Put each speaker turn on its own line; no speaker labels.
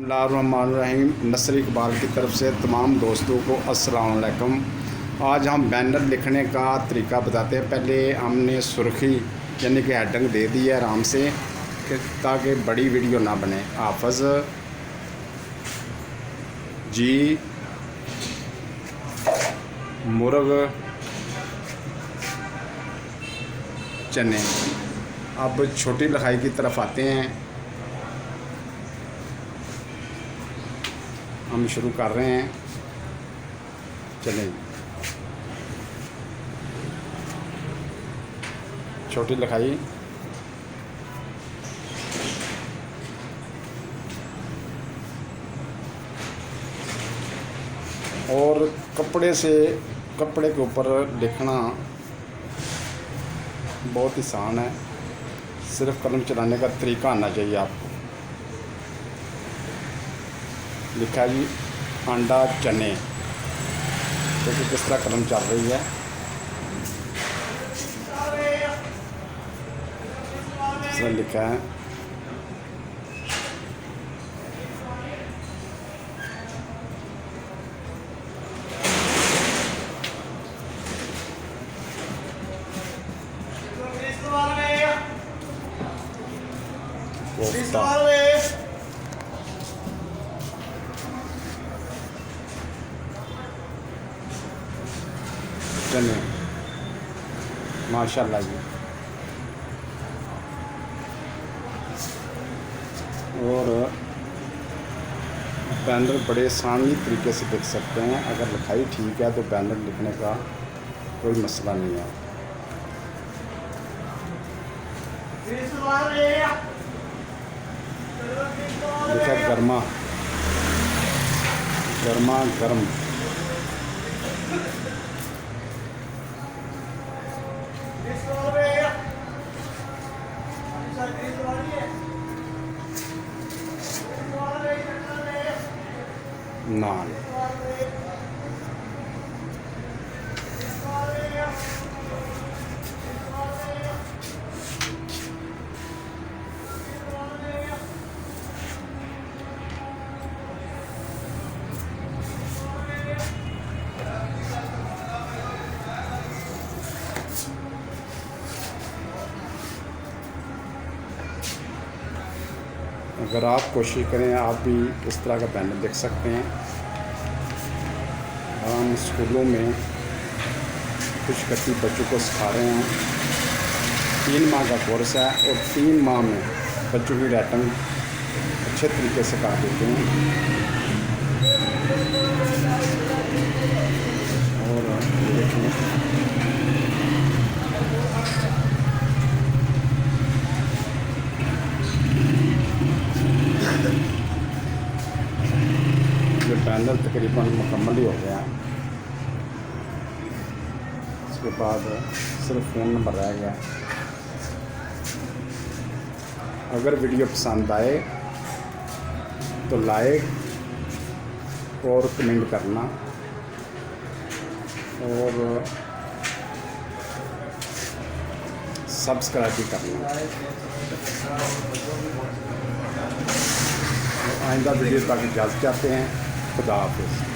बिस्मिल्लाहिर्रहमानिर्रहीम। नसर इकबाल की तरफ से तमाम दोस्तों को अस्सलाम वालेकुम। आज हम बैनर लिखने का तरीका बताते हैं। पहले हमने सुर्खी यानी कि हेडिंग दे दी है आराम से कि ताकि बड़ी वीडियो ना बने। हाफ़िज़ जी मुर्ग चने। अब छोटी लिखाई की तरफ आते हैं। हम शुरू कर रहे हैं। चलें, छोटी लिखाई और कपड़े के ऊपर लिखना बहुत आसान है। सिर्फ कलम चलाने का तरीका आना चाहिए आपको। लिखा जी अंडा चने, क्योंकि किस तरह कलम चल रही है। इसमें लिखा है कोफ्ता। चने माशाल्लाह जी। और बैनर बड़े आसानी तरीके से लिख सकते हैं। अगर लिखाई ठीक है तो बैनर लिखने का कोई मसला नहीं है। लिखा गर्मा गर्म। नान। अगर आप कोशिश करें आप भी इस तरह का बैनर देख सकते हैं। हम स्कूलों में कुछ कच्ची बच्चों को सिखा रहे हैं। 3 माह का कोर्स है और 3 माह में बच्चों की राइटिंग अच्छे तरीके से कर देते हैं। और देखें ये बैनर तकरीबन मुकम्मल ही हो गया है। इसके बाद सिर्फ फ़ोन नंबर रह गया। अगर वीडियो पसंद आए तो लाइक और कमेंट करना और सब्सक्राइब भी करना। आइंदा वीडियो तक इजाज़त चाहते हैं। खुदा हाफिज़।